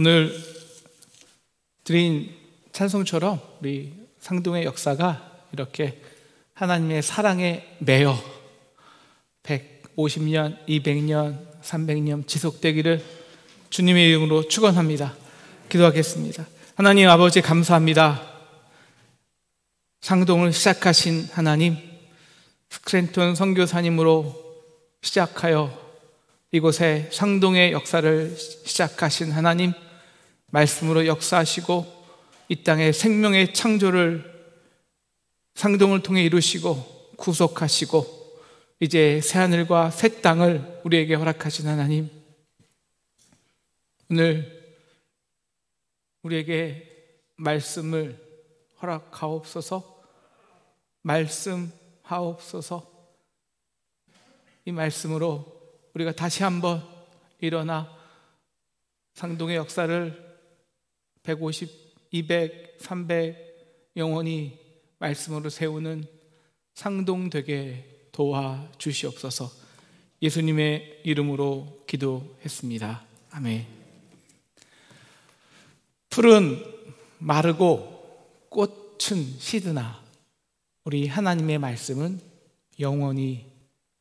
오늘 드린 찬송처럼 우리 상동의 역사가 이렇게 하나님의 사랑에 매여 150년, 200년, 300년 지속되기를 주님의 이름으로 축원합니다. 기도하겠습니다. 하나님 아버지 감사합니다. 상동을 시작하신 하나님, 스크랜턴 선교사님으로 시작하여 이곳에 상동의 역사를 시작하신 하나님, 말씀으로 역사하시고 이 땅의 생명의 창조를 상동을 통해 이루시고 구속하시고 이제 새하늘과 새 땅을 우리에게 허락하신 하나님, 오늘 우리에게 말씀을 허락하옵소서. 말씀하옵소서. 이 말씀으로 우리가 다시 한번 일어나 상동의 역사를 150, 200, 300 영원히 말씀으로 세우는 상동 되게 도와주시옵소서. 예수님의 이름으로 기도했습니다. 아멘. 풀은 마르고 꽃은 시드나 우리 하나님의 말씀은 영원히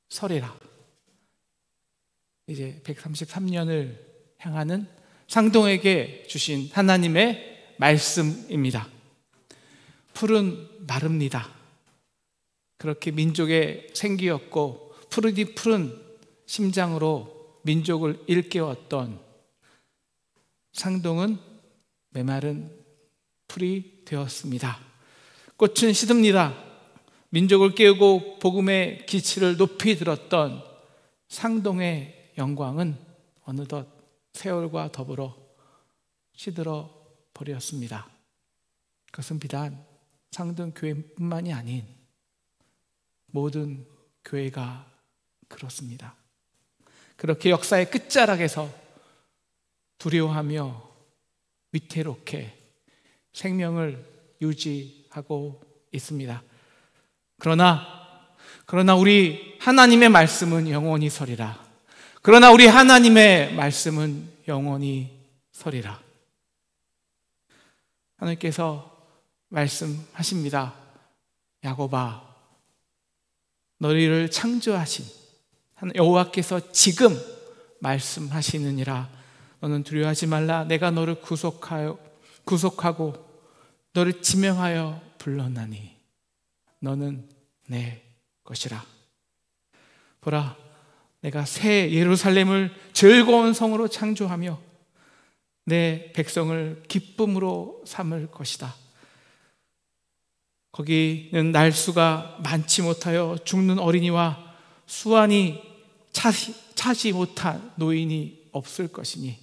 서리라. 이제 133년을 향하는 상동에게 주신 하나님의 말씀입니다. 풀은 마릅니다. 그렇게 민족의 생기였고 푸른 심장으로 민족을 일깨웠던 상동은 메마른 풀이 되었습니다. 꽃은 시듭니다. 민족을 깨우고 복음의 기치를 높이 들었던 상동의 영광은 어느덧 세월과 더불어 시들어 버렸습니다. 그것은 비단 상동 교회뿐만이 아닌 모든 교회가 그렇습니다. 그렇게 역사의 끝자락에서 두려워하며 위태롭게 생명을 유지하고 있습니다. 그러나 우리 하나님의 말씀은 영원히 서리라. 그러나 우리 하나님의 말씀은 영원히 서리라. 하나님께서 말씀하십니다. 야곱아, 너희를 창조하신 여호와께서 지금 말씀하시느니라. 너는 두려워하지 말라. 내가 너를 구속하고 너를 지명하여 불렀나니 너는 내 것이라. 보라, 내가 새 예루살렘을 즐거운 성으로 창조하며 내 백성을 기쁨으로 삼을 것이다. 거기는 날수가 많지 못하여 죽는 어린이와 수완이 차지 못한 노인이 없을 것이니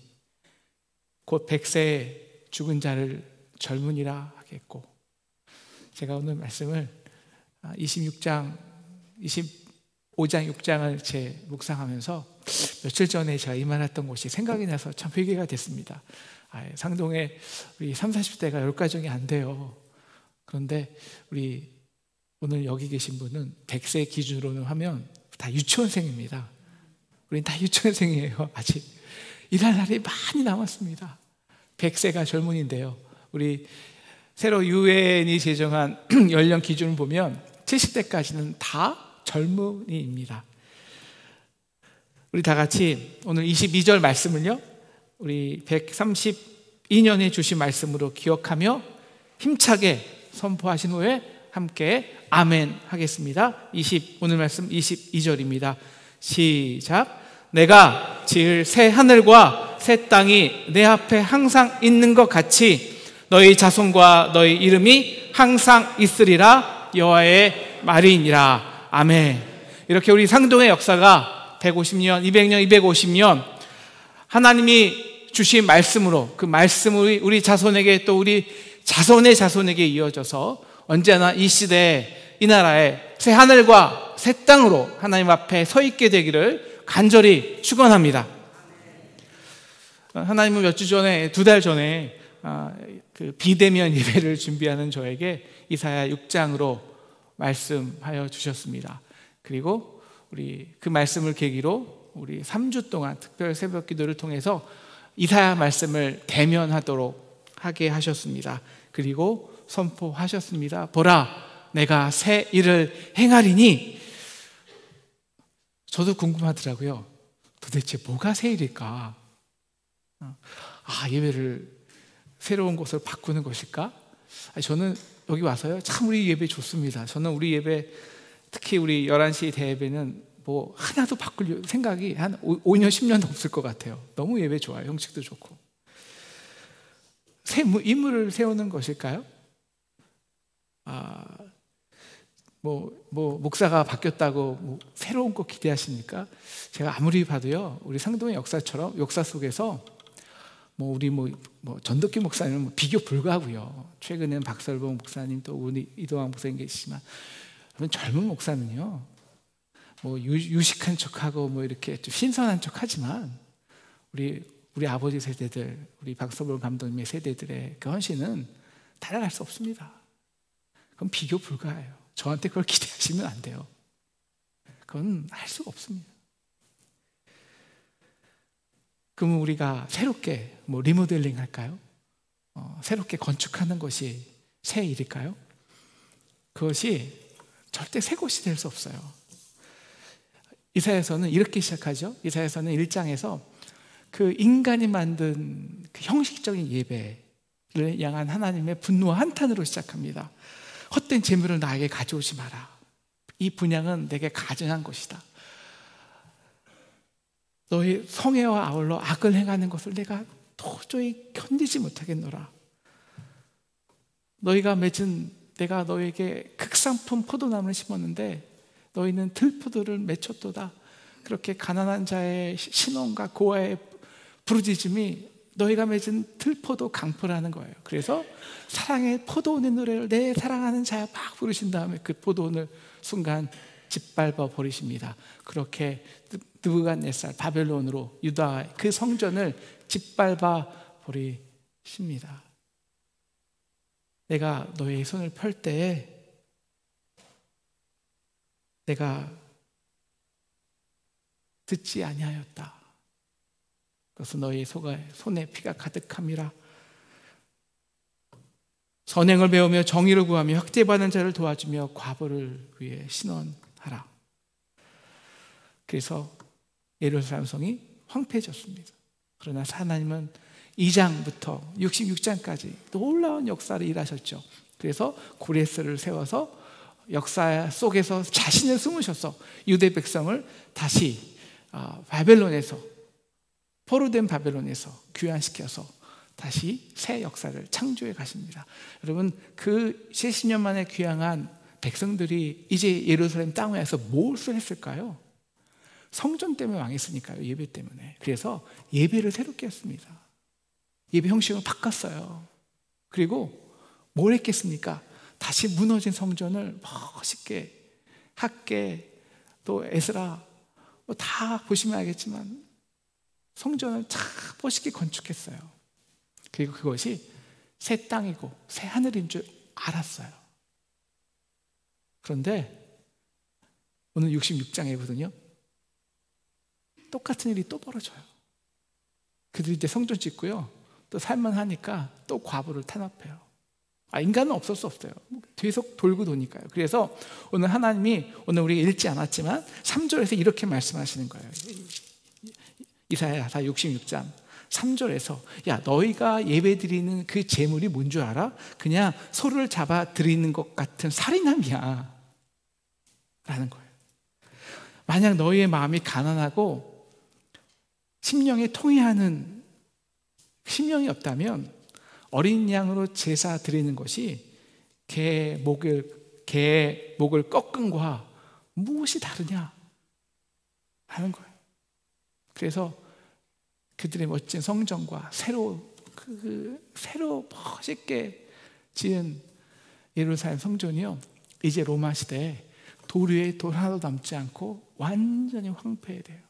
곧 100세에 죽은 자를 젊은이라 하겠고. 제가 오늘 말씀을 25장 6장을 제 묵상하면서 며칠 전에 제가 이만했던 곳이 생각이 나서 참 회개가 됐습니다. 상동에 우리 30, 40대가 10가정이 안 돼요. 그런데 우리 오늘 여기 계신 분은 100세 기준으로는 하면 다 유치원생입니다. 우린 다 유치원생이에요. 아직 일할 날이 많이 남았습니다. 100세가 젊은인데요. 우리 새로 유엔이 제정한 연령 기준을 보면 70대까지는 다 젊은이입니다. 우리 다 같이 오늘 22절 말씀을요, 우리 132년에 주신 말씀으로 기억하며 힘차게 선포하신 후에 함께 아멘 하겠습니다. 오늘 말씀 22절입니다. 시작. 내가 지을 새 하늘과 새 땅이 내 앞에 항상 있는 것 같이 너희 자손과 너희 이름이 항상 있으리라. 여호와의 말이니라. 아멘. 이렇게 우리 상동의 역사가 150년, 200년, 250년 하나님이 주신 말씀으로 그 말씀이 우리 자손에게 또 우리 자손의 자손에게 이어져서 언제나 이 시대에 이 나라에 새 하늘과 새 땅으로 하나님 앞에 서 있게 되기를 간절히 축원합니다. 하나님은 몇 주 전에, 2달 전에 그 비대면 예배를 준비하는 저에게 이사야 6장으로 말씀하여 주셨습니다. 그리고 우리 그 말씀을 계기로 우리 3주 동안 특별 새벽 기도를 통해서 이사야 말씀을 대면하도록 하게 하셨습니다. 그리고 선포하셨습니다. 보라, 내가 새 일을 행하리니. 저도 궁금하더라고요. 도대체 뭐가 새 일일까? 예배를 새로운 곳으로 바꾸는 것일까? 저는 여기 와서요, 참 우리 예배 좋습니다. 저는 우리 예배, 특히 우리 11시 대예배는 뭐 하나도 바꿀 생각이 한 5년 10년도 없을 것 같아요. 너무 예배 좋아요. 형식도 좋고. 새 인물을 세우는 것일까요? 목사가 바뀌었다고 새로운 거 기대하십니까? 제가 아무리 봐도요, 우리 상동의 역사처럼 역사 속에서 우리 전덕기 목사님은 비교 불가하고요. 최근에는 박설봉 목사님, 또 우리 이도왕 목사님 계시지만, 젊은 목사는요, 유식한 척하고 이렇게 좀 신선한 척하지만 우리 아버지 세대들, 우리 박설봉 감독님의 세대들의 그 헌신은 따라갈 수 없습니다. 그건 비교 불가해요. 저한테 그걸 기대하시면 안 돼요. 그건 할 수가 없습니다. 그러면 우리가 새롭게 리모델링 할까요? 새롭게 건축하는 것이 새 일일까요? 그것이 절대 새 것이 될 수 없어요. 이사야서는 이렇게 시작하죠. 이사야서는 1장에서 그 인간이 만든 그 형식적인 예배를 향한 하나님의 분노와 한탄으로 시작합니다. 헛된 재물을 나에게 가져오지 마라. 이 분향은 내게 가증한 것이다. 너희 성애와 아울러 악을 행하는 것을 내가 도저히 견디지 못하겠노라. 내가 너에게 극상품 포도나무를 심었는데 너희는 들포도를 맺혔도다. 그렇게 가난한 자의 신원과 고아의 부르짖음이 너희가 맺은 들포도 강포라는 거예요. 그래서 사랑의 포도원의 노래를 내 사랑하는 자야 막 부르신 다음에 그 포도원을 순간 짓밟아 버리십니다. 그렇게 느부갓네살 바벨론으로 유다 그 성전을 짓밟아 버리십니다. 내가 너의 손을 펼 때에 내가 듣지 아니하였다. 그래서 너희 손에 피가 가득함이라. 선행을 배우며 정의를 구하며 학대받는 자를 도와주며 과부를 위해 신원하라. 그래서 예루살렘 성이 황폐해졌습니다. 그러나 하나님은 2장부터 66장까지 놀라운 역사를 일하셨죠. 그래서 고레스를 세워서 역사 속에서 자신을 숨으셔서 유대 백성을 다시 바벨론에서, 포로된 바벨론에서 귀환시켜서 다시 새 역사를 창조해 가십니다. 여러분, 그 70년 만에 귀환한 백성들이 이제 예루살렘 땅에 와서 무엇을 했을까요? 성전 때문에 망했으니까요. 예배 때문에. 그래서 예배를 새롭게 했습니다. 예배 형식을 바꿨어요. 그리고 뭘 했겠습니까? 다시 무너진 성전을 멋있게, 학계, 또 에스라 다 보시면 알겠지만 성전을 참 멋있게 건축했어요. 그리고 그것이 새 땅이고 새 하늘인 줄 알았어요. 그런데 오늘 66장에 보면요, 똑같은 일이 또 벌어져요. 그들이 이제 성전 짓고요, 또 살만하니까 또 과부를 탄압해요. 인간은 없을 수 없어요. 계속 돌고 도니까요. 그래서 오늘 하나님이, 오늘 우리가 읽지 않았지만 3절에서 이렇게 말씀하시는 거예요. 이사야서 66장 3절에서 야, 너희가 예배드리는 그 제물이 뭔 줄 알아? 그냥 소를 잡아 드리는 것 같은 살인함이야 라는 거예요. 만약 너희의 마음이 가난하고 심령에 통회하는 심령이 없다면 어린 양으로 제사 드리는 것이 개의 목을 꺾음과 무엇이 다르냐 하는 거예요. 그래서 그들의 멋진 성전과 새로 멋있게 지은 예루살렘 성전이요, 이제 로마 시대에 돌 위에 돌 하나도 남지 않고 완전히 황폐해돼요.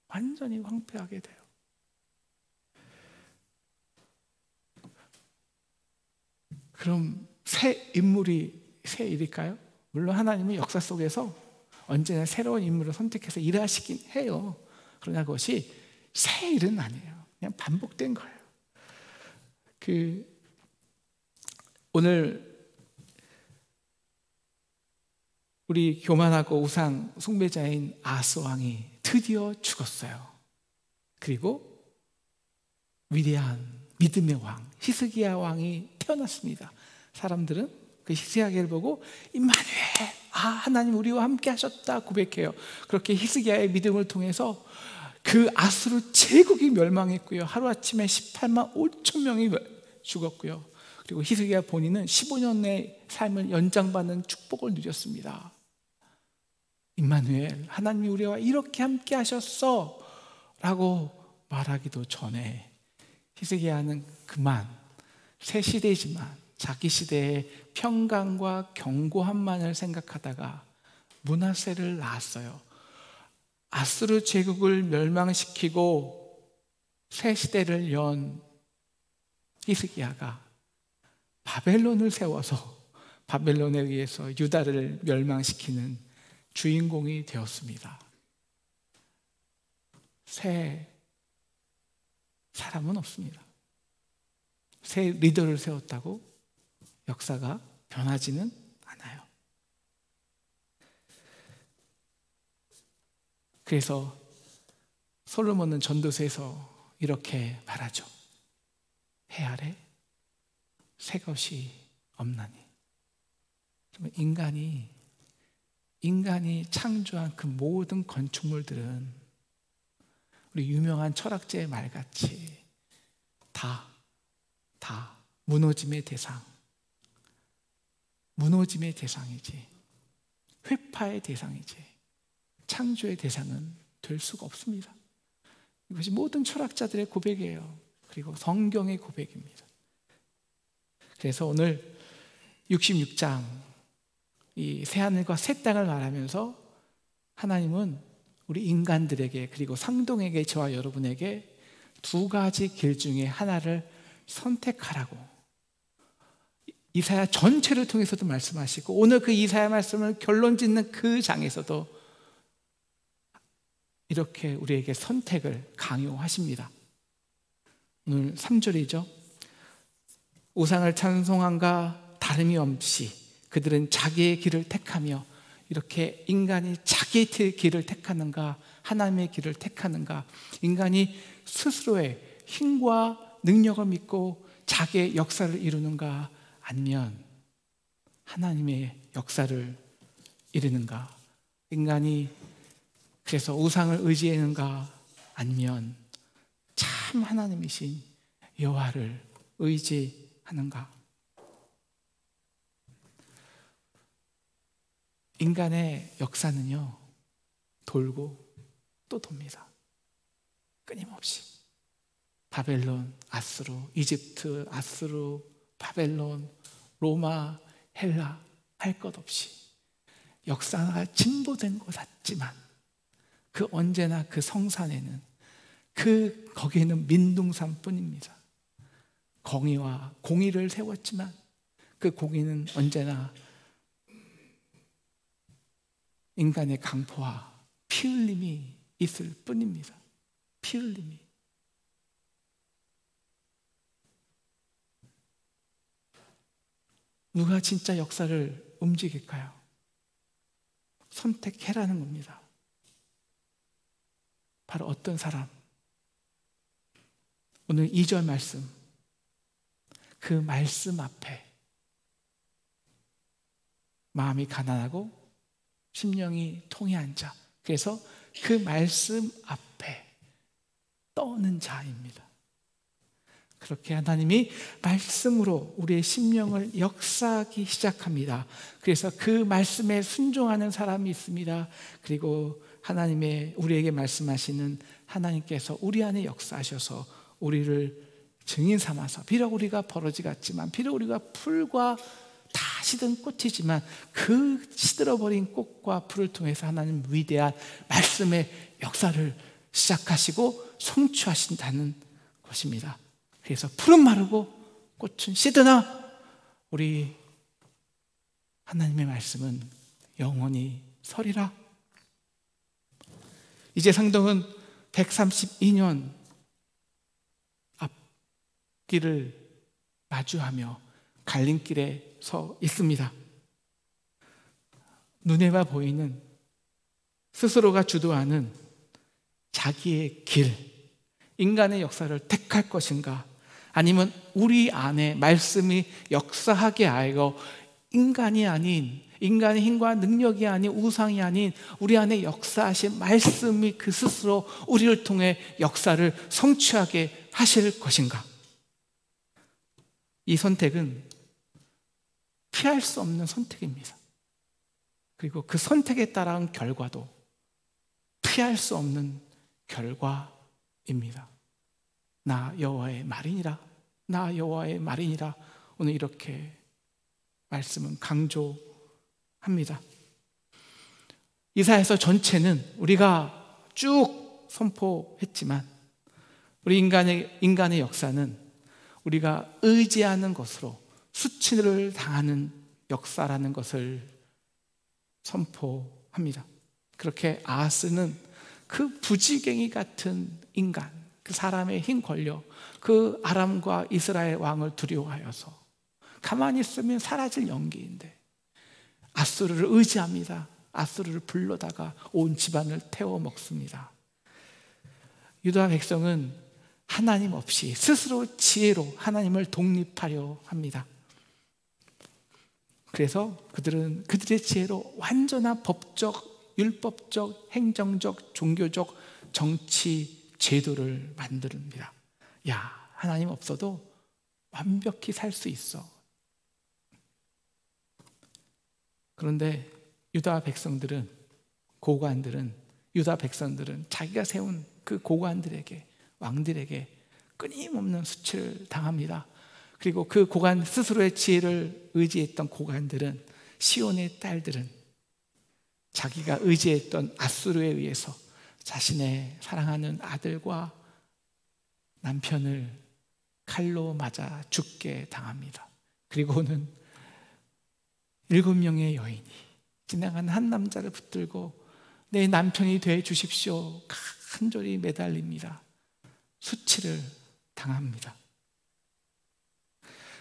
완전히 황폐하게 돼요. 그럼 새 인물이 새 일일까요? 물론 하나님은 역사 속에서 언제나 새로운 인물을 선택해서 일하시긴 해요. 그러나 그것이 새 일은 아니에요. 그냥 반복된 거예요. 오늘 우리 교만하고 우상 숭배자인 아하스 왕이 드디어 죽었어요. 그리고 위대한 믿음의 왕 히스기야 왕이 태어났습니다. 사람들은 그 히스기야를 보고 임마누엘, 하나님 우리와 함께 하셨다 고백해요. 그렇게 히스기야의 믿음을 통해서 그 아수르 제국이 멸망했고요. 하루아침에 18만 5천 명이 죽었고요. 그리고 히스기야 본인은 15년의 삶을 연장받는 축복을 누렸습니다. 임마누엘, 하나님이 우리와 이렇게 함께 하셨어 라고 말하기도 전에 히스기야는 그만 새 시대이지만 자기 시대의 평강과 견고함만을 생각하다가 므낫세를 낳았어요. 아수르 제국을 멸망시키고 새 시대를 연 히스기야가 바벨론을 세워서 바벨론에 의해서 유다를 멸망시키는 주인공이 되었습니다. 새 사람은 없습니다. 새 리더를 세웠다고 역사가 변하지는 않아요. 그래서 솔로몬은 전도서에서 이렇게 말하죠. 해 아래 새 것이 없나니. 인간이 창조한 그 모든 건축물들은 우리 유명한 철학자의 말같이 다 무너짐의 대상이지 회파의 대상이지 창조의 대상은 될 수가 없습니다. 이것이 모든 철학자들의 고백이에요. 그리고 성경의 고백입니다. 그래서 오늘 66장 이 새하늘과 새 땅을 말하면서 하나님은 우리 인간들에게 그리고 상동에게 저와 여러분에게 두 가지 길 중에 하나를 선택하라고 이사야 전체를 통해서도 말씀하시고 오늘 그 이사야 말씀을 결론 짓는 그 장에서도 이렇게 우리에게 선택을 강요하십니다. 오늘 3절이죠. 우상을 찬송함과 다름이 없이 그들은 자기의 길을 택하며 이렇게 인간이 자기의 길을 택하는가 하나님의 길을 택하는가 인간이 스스로의 힘과 능력을 믿고 자기의 역사를 이루는가 아니면 하나님의 역사를 이루는가 인간이 그래서 우상을 의지하는가 아니면 참 하나님이신 여호와를 의지하는가. 인간의 역사는요 돌고 또 돕니다. 끊임없이 바벨론, 아수르, 이집트, 아수르, 바벨론, 로마, 헬라 할 것 없이 역사가 진보된 것 같지만 그 언제나 그 성산에는 거기에는 민둥산뿐입니다. 공의와 공의를 세웠지만 그 공의는 언제나 인간의 강포와 피 흘림이 있을 뿐입니다. 피 흘림이. 누가 진짜 역사를 움직일까요? 선택해라는 겁니다. 바로 어떤 사람? 오늘 2절 말씀, 그 말씀 앞에 마음이 가난하고 심령이 통해한 자, 그래서 그 말씀 앞에 떠는 자입니다. 그렇게 하나님이 말씀으로 우리의 심령을 역사하기 시작합니다. 그래서 그 말씀에 순종하는 사람이 있습니다. 그리고 하나님의 우리에게 말씀하시는 하나님께서 우리 안에 역사하셔서 우리를 증인 삼아서 비록 우리가 버러지 같지만 비록 우리가 풀과 다 시든 꽃이지만 그 시들어버린 꽃과 풀을 통해서 하나님 위대한 말씀의 역사를 시작하시고 성취하신다는 것입니다. 그래서 풀은 마르고 꽃은 시드나 우리 하나님의 말씀은 영원히 서리라. 이제 상동은 132년 길을 마주하며 갈림길에 서 있습니다. 눈에만 보이는 스스로가 주도하는 자기의 길, 인간의 역사를 택할 것인가, 아니면 우리 안에 말씀이 역사하게 하여 인간이 아닌, 인간의 힘과 능력이 아닌, 우상이 아닌 우리 안에 역사하신 말씀이 그 스스로 우리를 통해 역사를 성취하게 하실 것인가. 이 선택은 피할 수 없는 선택입니다. 그리고 그 선택에 따른 결과도 피할 수 없는 결과입니다. 나 여호와의 말이니라, 나 여호와의 말이니라. 오늘 이렇게 말씀은 강조합니다. 이사야서 전체는 우리가 쭉 선포했지만 우리 인간의 역사는 우리가 의지하는 것으로 수치를 당하는 역사라는 것을 선포합니다. 그렇게 아하스는 그 부지갱이 같은 인간, 그 사람의 힘 권력, 그 아람과 이스라엘 왕을 두려워하여서 가만히 있으면 사라질 연기인데 아수르를 의지합니다. 아수르를 불러다가 온 집안을 태워 먹습니다. 유다 백성은 하나님 없이 스스로 지혜로 하나님을 독립하려 합니다. 그래서 그들의 지혜로 완전한 법적, 율법적, 행정적, 종교적, 정치 제도를 만듭니다. 야, 하나님 없어도 완벽히 살 수 있어. 그런데 유다 백성들은, 유다 백성들은 자기가 세운 그 고관들에게, 왕들에게 끊임없는 수치를 당합니다. 그리고 그 고관, 스스로의 지혜를 의지했던 고관들은, 시온의 딸들은 자기가 의지했던 아수르에 의해서 자신의 사랑하는 아들과 남편을 칼로 맞아 죽게 당합니다. 그리고는 7명의 여인이 지나간 한 남자를 붙들고 내 남편이 돼 주십시오 간절히 매달립니다. 수치를 당합니다.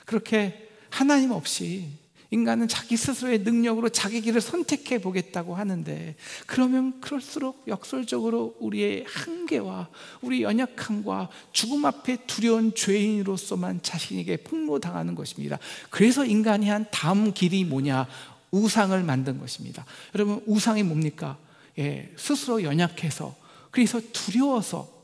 그렇게 하나님 없이 인간은 자기 스스로의 능력으로 자기 길을 선택해 보겠다고 하는데, 그러면 그럴수록 역설적으로 우리의 한계와 우리 연약함과 죽음 앞에 두려운 죄인으로서만 자신에게 폭로당하는 것입니다. 그래서 인간이 한 다음 길이 뭐냐? 우상을 만든 것입니다. 여러분, 우상이 뭡니까? 스스로 연약해서, 그래서 두려워서,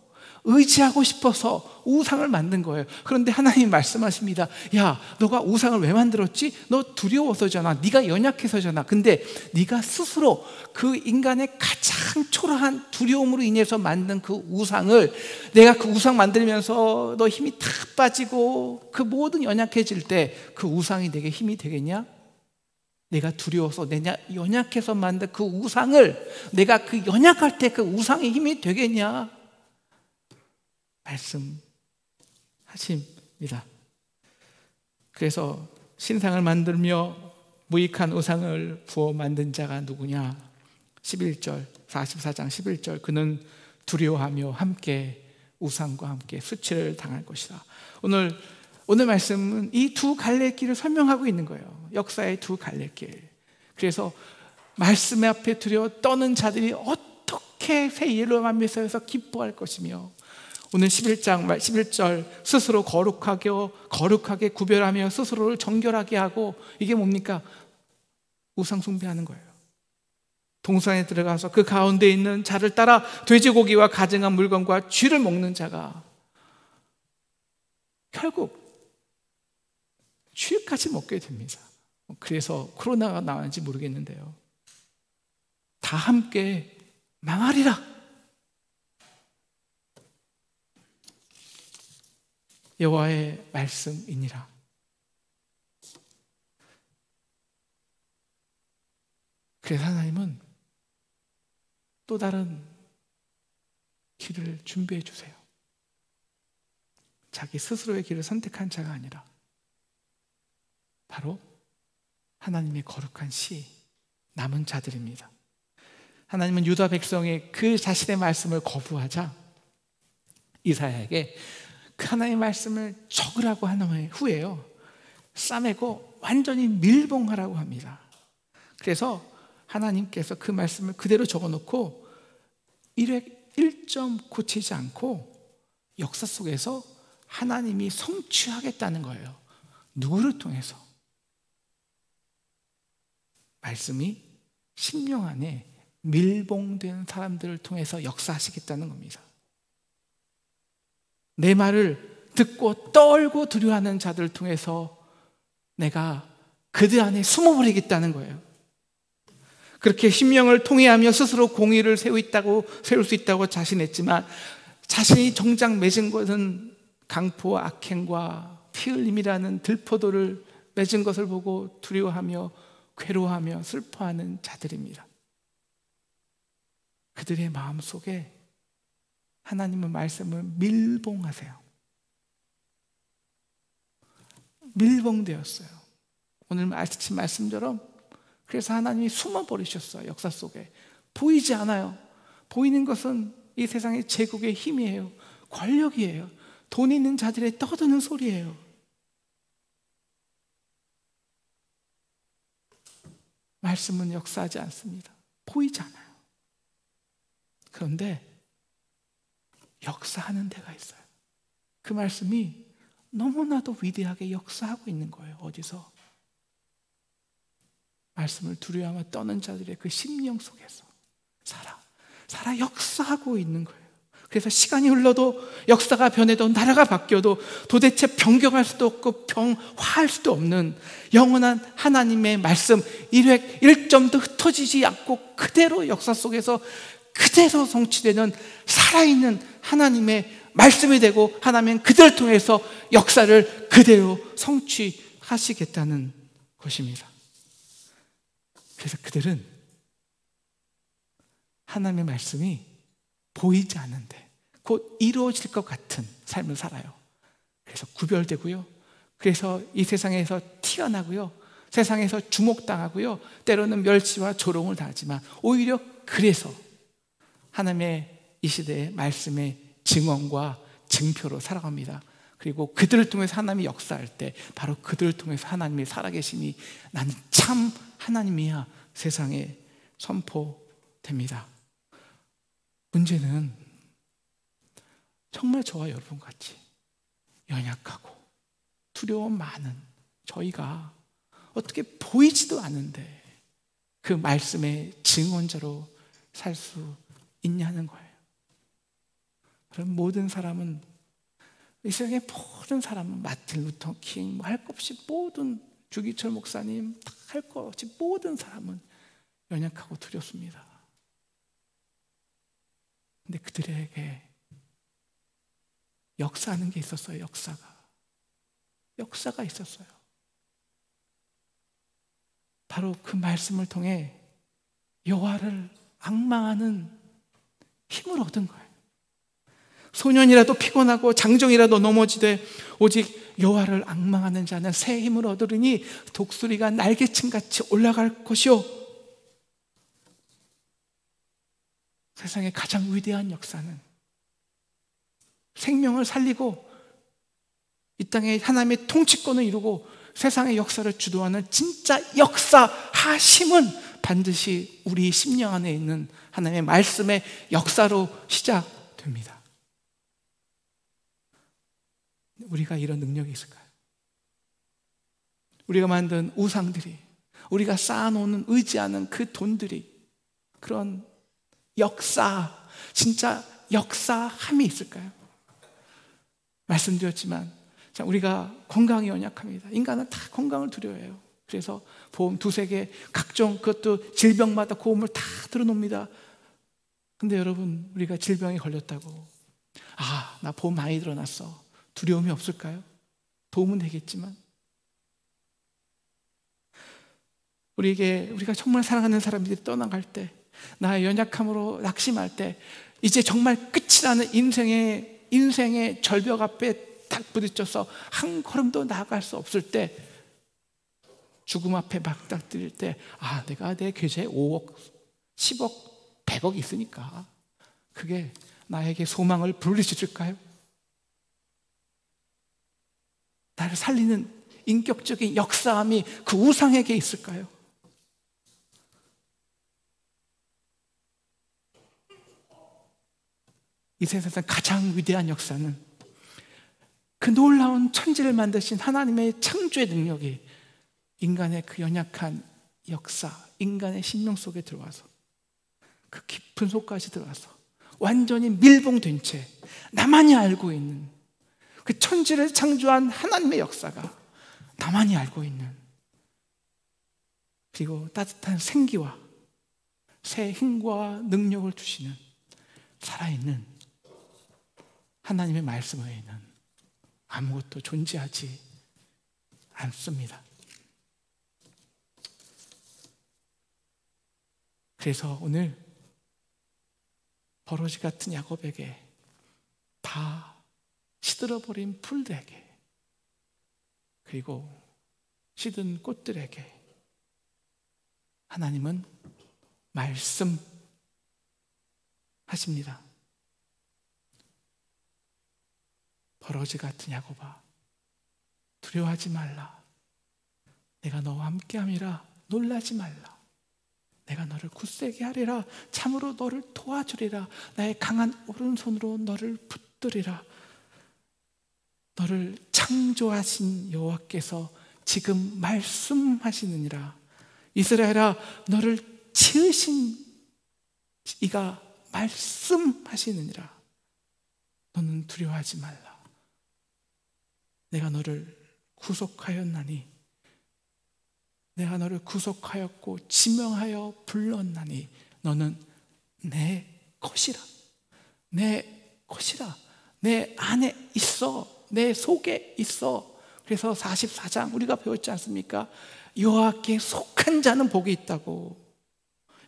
의지하고 싶어서 우상을 만든 거예요. 그런데 하나님이 말씀하십니다. 야, 너가 우상을 왜 만들었지? 너 두려워서잖아. 네가 연약해서잖아. 근데 네가 스스로 그 인간의 가장 초라한 두려움으로 인해서 만든 그 우상을, 내가 그 우상 만들면서 너 힘이 다 빠지고 그 모든 연약해질 때 그 우상이 내게 힘이 되겠냐? 내가 두려워서, 내가 연약해서 만든 그 우상을 내가 그 연약할 때 그 우상의 힘이 되겠냐? 말씀하십니다. 그래서 신상을 만들며 무익한 우상을 부어 만든 자가 누구냐? 11절, 44장 11절, 그는 두려워하며 함께 우상과 함께 수치를 당할 것이다. 오늘 말씀은 이 두 갈래길을 설명하고 있는 거예요. 역사의 두 갈래길. 그래서 말씀 앞에 두려워 떠는 자들이 어떻게 새 예루살렘에서 기뻐할 것이며, 오늘 11장 11절, 스스로 거룩하게 구별하며 스스로를 정결하게 하고, 이게 뭡니까? 우상 숭배하는 거예요. 동산에 들어가서 그 가운데 있는 자를 따라 돼지고기와 가증한 물건과 쥐를 먹는 자가 결국 쥐까지 먹게 됩니다. 그래서 코로나가 나왔는지 모르겠는데요, 다 함께 망하리라. 여호와의 말씀이니라. 그래서 하나님은 또 다른 길을 준비해 주세요. 자기 스스로의 길을 선택한 자가 아니라 바로 하나님의 거룩한 시, 남은 자들입니다. 하나님은 유다 백성의 그 자신의 말씀을 거부하자 이사야에게 그 하나님의 말씀을 적으라고 한 후에요, 싸매고 완전히 밀봉하라고 합니다. 그래서 하나님께서 그 말씀을 그대로 적어놓고 1점 고치지 않고 역사 속에서 하나님이 성취하겠다는 거예요. 누구를 통해서? 말씀이 심령 안에 밀봉된 사람들을 통해서 역사하시겠다는 겁니다. 내 말을 듣고 떨고 두려워하는 자들을 통해서 내가 그들 안에 숨어버리겠다는 거예요. 그렇게 심령을 통회하며 스스로 공의를 세울 수 있다고 자신했지만, 자신이 정작 맺은 것은 강포와 악행과 피 흘림이라는 들포도를 맺은 것을 보고 두려워하며 괴로워하며 슬퍼하는 자들입니다. 그들의 마음속에 하나님의 말씀을 밀봉하세요. 밀봉되었어요. 오늘 아침 말씀처럼 그래서 하나님이 숨어버리셨어요. 역사 속에 보이지 않아요. 보이는 것은 이 세상의 제국의 힘이에요. 권력이에요. 돈 있는 자들의 떠드는 소리예요. 말씀은 역사하지 않습니다. 보이지 않아요. 그런데 역사하는 데가 있어요. 그 말씀이 너무나도 위대하게 역사하고 있는 거예요. 어디서? 말씀을 두려워하며 떠는 자들의 그 심령 속에서 살아 역사하고 있는 거예요. 그래서 시간이 흘러도 역사가 변해도 나라가 바뀌어도 도대체 변경할 수도 없고 화할 수도 없는 영원한 하나님의 말씀 1점도 흩어지지 않고 그대로 역사 속에서 그대로 성취되는 살아있는 하나님의 말씀이 되고, 하나님은 그들을 통해서 역사를 그대로 성취하시겠다는 것입니다. 그래서 그들은 하나님의 말씀이 보이지 않는데 곧 이루어질 것 같은 삶을 살아요. 그래서 구별되고요, 그래서 이 세상에서 티가 나고요, 세상에서 주목당하고요, 때로는 멸시와 조롱을 당하지만 오히려 그래서 하나님의 이 시대의 말씀의 증언과 증표로 살아갑니다. 그리고 그들을 통해서 하나님이 역사할 때 바로 그들을 통해서 하나님의 살아계심이 나는 참 하나님이야 세상에 선포됩니다. 문제는 정말 저와 여러분 같이 연약하고 두려움 많은 저희가 어떻게 보이지도 않는데 그 말씀의 증언자로 살 수 있냐는 거예요. 그럼 모든 사람은, 이 세상의 모든 사람은 마틴 루터 킹, 할 것 없이 모든 주기철 목사님 다 할 것 없이 모든 사람은 연약하고 두렵습니다. 근데 그들에게 역사하는 게 있었어요. 역사가 있었어요. 바로 그 말씀을 통해 여호와를 앙망하는 힘을 얻은 거예요. 소년이라도 피곤하고 장정이라도 넘어지되 오직 여호와를 앙망하는 자는 새 힘을 얻으리니 독수리가 날개층같이 올라갈 것이요. 세상의 가장 위대한 역사는 생명을 살리고 이 땅에 하나님의 통치권을 이루고 세상의 역사를 주도하는 진짜 역사하심은 반드시 우리 심령 안에 있는 하나님의 말씀의 역사로 시작됩니다. 우리가 이런 능력이 있을까요? 우리가 만든 우상들이, 우리가 쌓아놓는 의지하는 그 돈들이 그런 진짜 역사함이 있을까요? 말씀드렸지만 우리가 건강이 연약합니다. 인간은 다 건강을 두려워해요. 그래서 보험 두세 개, 각종 그것도 질병마다 보험을 다 들어놓습니다. 근데 여러분, 우리가 질병에 걸렸다고 나 보험 많이 들어놨어, 두려움이 없을까요? 도움은 되겠지만 우리가 정말 사랑하는 사람들이 떠나갈 때, 나의 연약함으로 낙심할 때, 이제 정말 끝이라는 인생의 절벽 앞에 딱 부딪혀서 한 걸음도 나아갈 수 없을 때, 죽음 앞에 막닥뜨릴 때, 내가 내 계좌에 5억, 10억, 100억 있으니까 그게 나에게 소망을 불러줄까요? 나를 살리는 인격적인 역사함이 그 우상에게 있을까요? 이 세상에서 가장 위대한 역사는 그 놀라운 천지를 만드신 하나님의 창조의 능력이 인간의 그 연약한 역사, 인간의 심령 속에 들어와서 그 깊은 속까지 들어와서 완전히 밀봉된 채 나만이 알고 있는 그 천지를 창조한 하나님의 역사가 나만이 알고 있는, 그리고 따뜻한 생기와 새 힘과 능력을 주시는 살아있는 하나님의 말씀 외에는 아무것도 존재하지 않습니다. 그래서 오늘 버러지 같은 야곱에게, 다 시들어버린 풀들에게, 그리고 시든 꽃들에게 하나님은 말씀하십니다. 버러지 같은 야곱아, 두려워하지 말라. 내가 너와 함께함이라. 놀라지 말라. 내가 너를 굳세게 하리라. 참으로 너를 도와주리라. 나의 강한 오른손으로 너를 붙들리라. 너를 창조하신 여호와께서 지금 말씀하시느니라. 이스라엘아, 너를 지으신 이가 말씀하시느니라. 너는 두려워하지 말라. 내가 너를 구속하였나니, 내가 너를 구속하였고 지명하여 불렀나니 너는 내 것이라. 내 것이라. 내 안에 있어. 내 속에 있어. 그래서 44장 우리가 배웠지 않습니까? 여호와께 속한 자는 복이 있다고.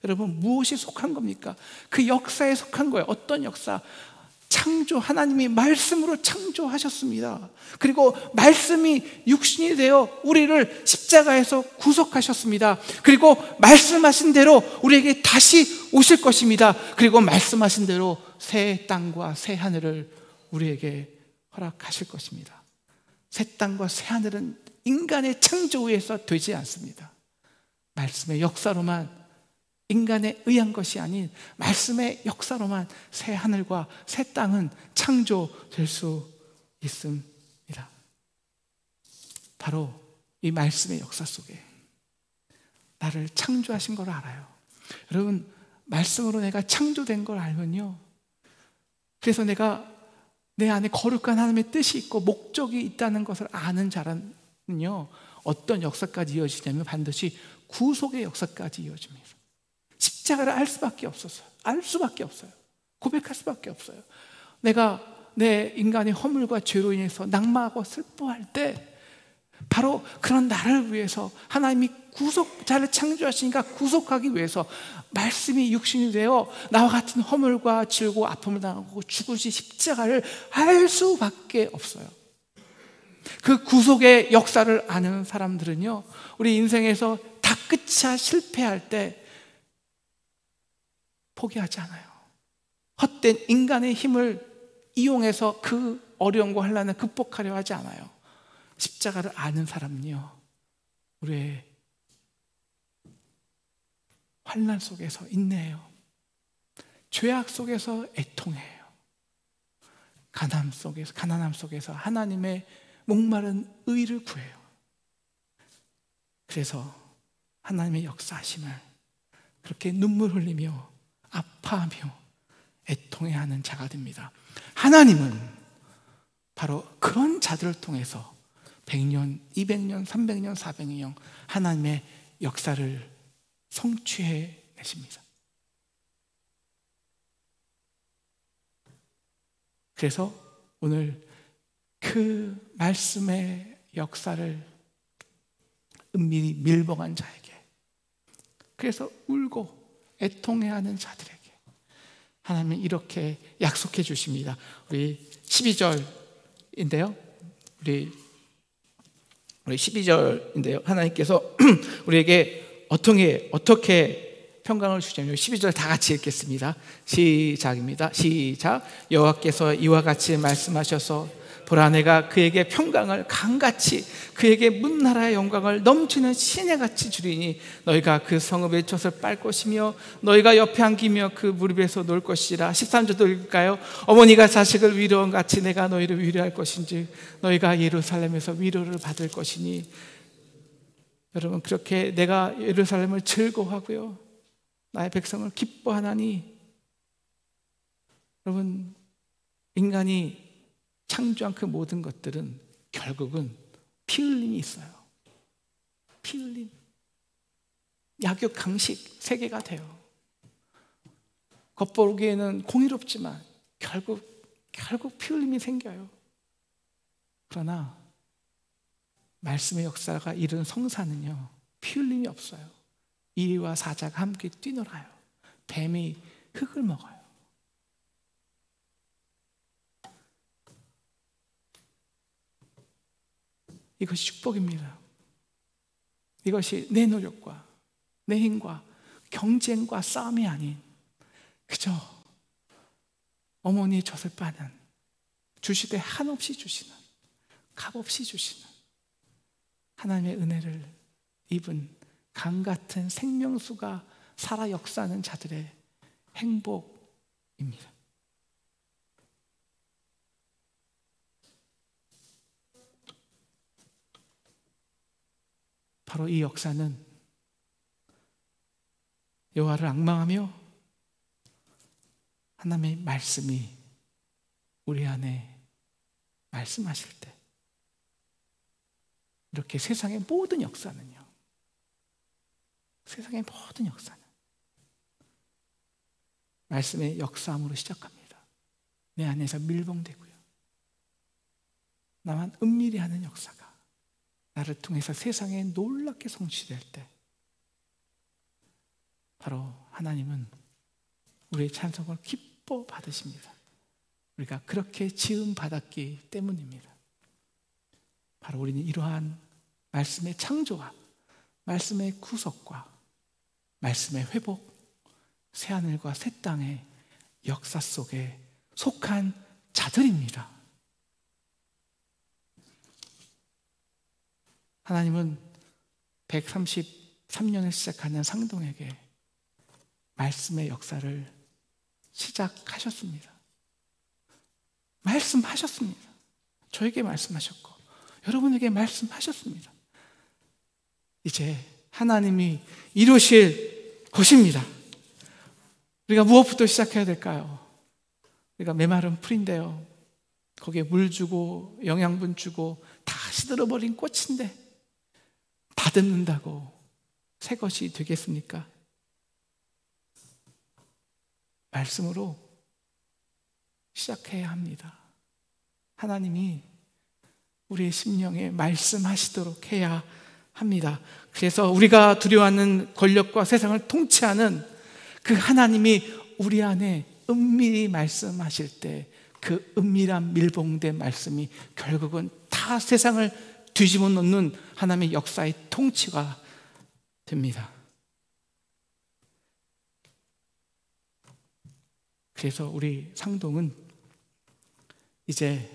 여러분, 무엇이 속한 겁니까? 그 역사에 속한 거예요. 어떤 역사? 창조, 하나님이 말씀으로 창조하셨습니다. 그리고 말씀이 육신이 되어 우리를 십자가에서 구속하셨습니다. 그리고 말씀하신 대로 우리에게 다시 오실 것입니다. 그리고 말씀하신 대로 새 땅과 새 하늘을 우리에게 허락하실 것입니다. 새 땅과 새 하늘은 인간의 창조 의해서 되지 않습니다. 말씀의 역사로만, 인간에 의한 것이 아닌 말씀의 역사로만 새 하늘과 새 땅은 창조될 수 있습니다. 바로 이 말씀의 역사 속에 나를 창조하신 걸 알아요. 여러분, 말씀으로 내가 창조된 걸 알면요, 그래서 내가 내 안에 거룩한 하나님의 뜻이 있고 목적이 있다는 것을 아는 자라는요, 어떤 역사까지 이어지냐면 반드시 구속의 역사까지 이어집니다. 십자가를 알 수밖에 없었어요. 알 수밖에 없어요. 고백할 수밖에 없어요. 내가 내 인간의 허물과 죄로 인해서 낙마하고 슬퍼할 때 바로 그런 나를 위해서 하나님이 구속자를 창조하시니까 구속하기 위해서 말씀이 육신이 되어 나와 같은 허물과 질고 아픔을 당하고 죽으신 십자가를 알 수밖에 없어요. 그 구속의 역사를 아는 사람들은요, 우리 인생에서 다 끝이야 실패할 때 포기하지 않아요. 헛된 인간의 힘을 이용해서 그 어려움과 환난을 극복하려 하지 않아요. 십자가를 아는 사람은요, 우리의 환난 속에서 인내해요. 죄악 속에서 애통해요. 가난함 속에서 하나님의 목마른 의를 구해요. 그래서 하나님의 역사하심을 그렇게 눈물 흘리며 아파하며 애통해하는 자가 됩니다. 하나님은 바로 그런 자들을 통해서 100년, 200년, 300년, 400년 하나님의 역사를 성취해 내십니다. 그래서 오늘 그 말씀의 역사를 은밀히 밀봉한 자에게, 그래서 울고 애통해하는 자들에게 하나님은 이렇게 약속해 주십니다. 우리 12절인데요, 우리 12절인데요, 하나님께서 우리에게 어떻게 평강을 주시냐면 12절 다 같이 읽겠습니다. 시작입니다. 시작. 여호와께서 이와 같이 말씀하셔서 보라, 내가 그에게 평강을 강같이, 그에게 문나라의 영광을 넘치는 시내같이 주리니 너희가 그 성읍의 젖을 빨 것이며 너희가 옆에 안기며 그 무릎에서 놀 것이라. 13절도 읽을까요? 어머니가 자식을 위로한 같이 내가 너희를 위로할 것인지 너희가 예루살렘에서 위로를 받을 것이니. 여러분, 그렇게 내가 예루살렘을 즐거워하고요 나의 백성을 기뻐하나니. 여러분, 인간이 창조한 그 모든 것들은 결국은 피 흘림이 있어요. 피 흘림. 약육 강식 세계가 돼요. 겉보기에는 공의롭지만 결국 피 흘림이 생겨요. 그러나 말씀의 역사가 이룬 성사는요 피 흘림이 없어요. 이리와 사자가 함께 뛰놀아요. 뱀이 흙을 먹어요. 이것이 축복입니다. 이것이 내 노력과 내 힘과 경쟁과 싸움이 아닌 그저 어머니의 젖을 빠는, 주시되 한없이 주시는, 값없이 주시는 하나님의 은혜를 입은 강같은 생명수가 살아 역사하는 자들의 행복입니다. 바로 이 역사는 여호와를 앙망하며 하나님의 말씀이 우리 안에 말씀하실 때, 이렇게 세상의 모든 역사는요, 세상의 모든 역사는 말씀의 역사함으로 시작합니다. 내 안에서 밀봉되고요, 나만 은밀히 하는 역사가 나를 통해서 세상에 놀랍게 성취될 때, 바로 하나님은 우리의 찬송을 기뻐 받으십니다. 우리가 그렇게 지음 받았기 때문입니다. 바로 우리는 이러한 말씀의 창조와 말씀의 구속과 말씀의 회복, 새하늘과 새 땅의 역사 속에 속한 자들입니다. 하나님은 133년을 시작하는 상동에게 말씀의 역사를 시작하셨습니다. 말씀하셨습니다. 저에게 말씀하셨고 여러분에게 말씀하셨습니다. 이제 하나님이 이루실 것입니다. 우리가 무엇부터 시작해야 될까요? 우리가 메마른 풀인데요, 거기에 물 주고 영양분 주고 다 시들어버린 꽃인데 다듬는다고 새 것이 되겠습니까? 말씀으로 시작해야 합니다. 하나님이 우리의 심령에 말씀하시도록 해야 합니다. 그래서 우리가 두려워하는 권력과 세상을 통치하는 그 하나님이 우리 안에 은밀히 말씀하실 때, 그 은밀한 밀봉된 말씀이 결국은 다 세상을 뒤집어 놓는 하나님의 역사의 통치가 됩니다. 그래서 우리 상동은 이제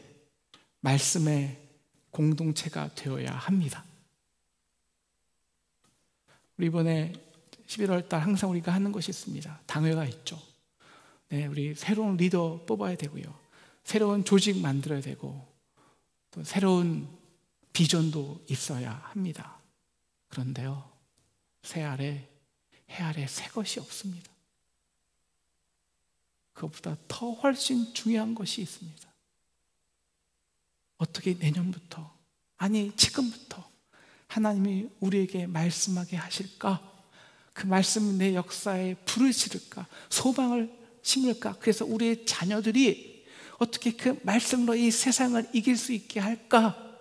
말씀의 공동체가 되어야 합니다. 우리 이번에 11월 달 항상 우리가 하는 것이 있습니다. 당회가 있죠. 네, 우리 새로운 리더 뽑아야 되고요, 새로운 조직 만들어야 되고, 또 새로운 비전도 있어야 합니다. 그런데요, 해 아래 새 것이 없습니다. 그것보다 더 훨씬 중요한 것이 있습니다. 어떻게 내년부터, 아니 지금부터 하나님이 우리에게 말씀하게 하실까? 그 말씀은 내 역사에 불을 지를까? 소망을 심을까? 그래서 우리의 자녀들이 어떻게 그 말씀으로 이 세상을 이길 수 있게 할까?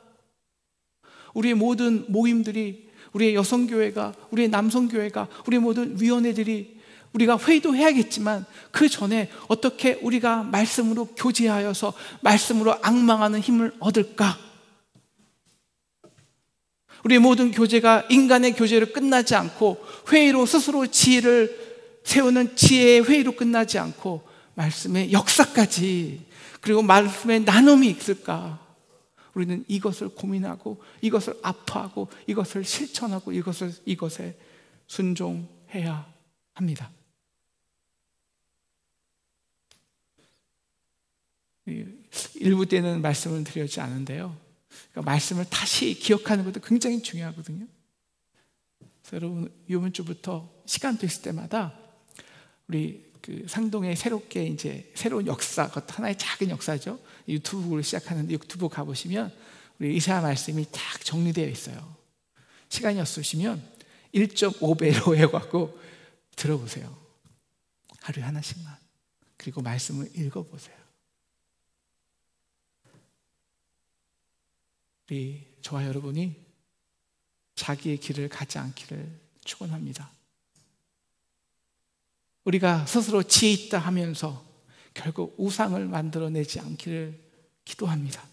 우리의 모든 모임들이, 우리의 여성교회가, 우리의 남성교회가, 우리의 모든 위원회들이, 우리가 회의도 해야겠지만 그 전에 어떻게 우리가 말씀으로 교제하여서 말씀으로 앙망하는 힘을 얻을까? 우리의 모든 교제가 인간의 교제로 끝나지 않고, 회의로 스스로 지혜를 세우는 지혜의 회의로 끝나지 않고 말씀의 역사까지, 그리고 말씀의 나눔이 있을까? 우리는 이것을 고민하고 이것을 아파하고 이것을 실천하고 이것에 순종해야 합니다. 일부 때는 말씀을 드리지 않은데요, 그러니까 말씀을 다시 기억하는 것도 굉장히 중요하거든요. 그래서 여러분, 이번 주부터 시간 되실 때마다 우리 그 상동에 새롭게 이제 새로운 역사, 그것도 하나의 작은 역사죠. 유튜브를 시작하는데 유튜브 가보시면 우리 이사야 말씀이 딱 정리되어 있어요. 시간이 없으시면 1.5배로 해갖고 들어보세요. 하루에 하나씩만. 그리고 말씀을 읽어보세요. 우리 저와 여러분이 자기의 길을 가지 않기를 축원합니다. 우리가 스스로 지혜 있다 하면서 결국 우상을 만들어내지 않기를 기도합니다.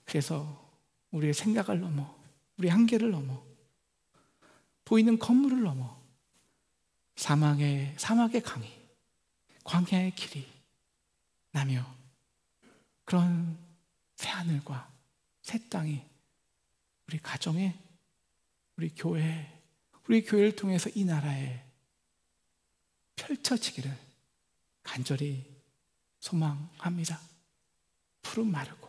그래서 우리의 생각을 넘어, 우리 한계를 넘어, 보이는 건물을 넘어 사막의 강이, 광야의 길이 나며 그런 새하늘과 새 땅이 우리 가정에, 우리 교회에, 우리 교회를 통해서 이 나라에 펼쳐지기를 간절히 소망합니다. 푸른 마르고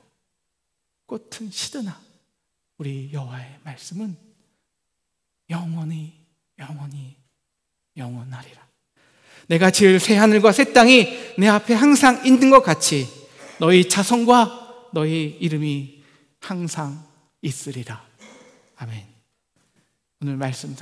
꽃은 시드나 우리 여호와의 말씀은 영원히 영원하리라. 내가 지을 새 하늘과 새 땅이 내 앞에 항상 있는 것 같이 너희 자손과 너희 이름이 항상 있으리라. 아멘. 오늘 말씀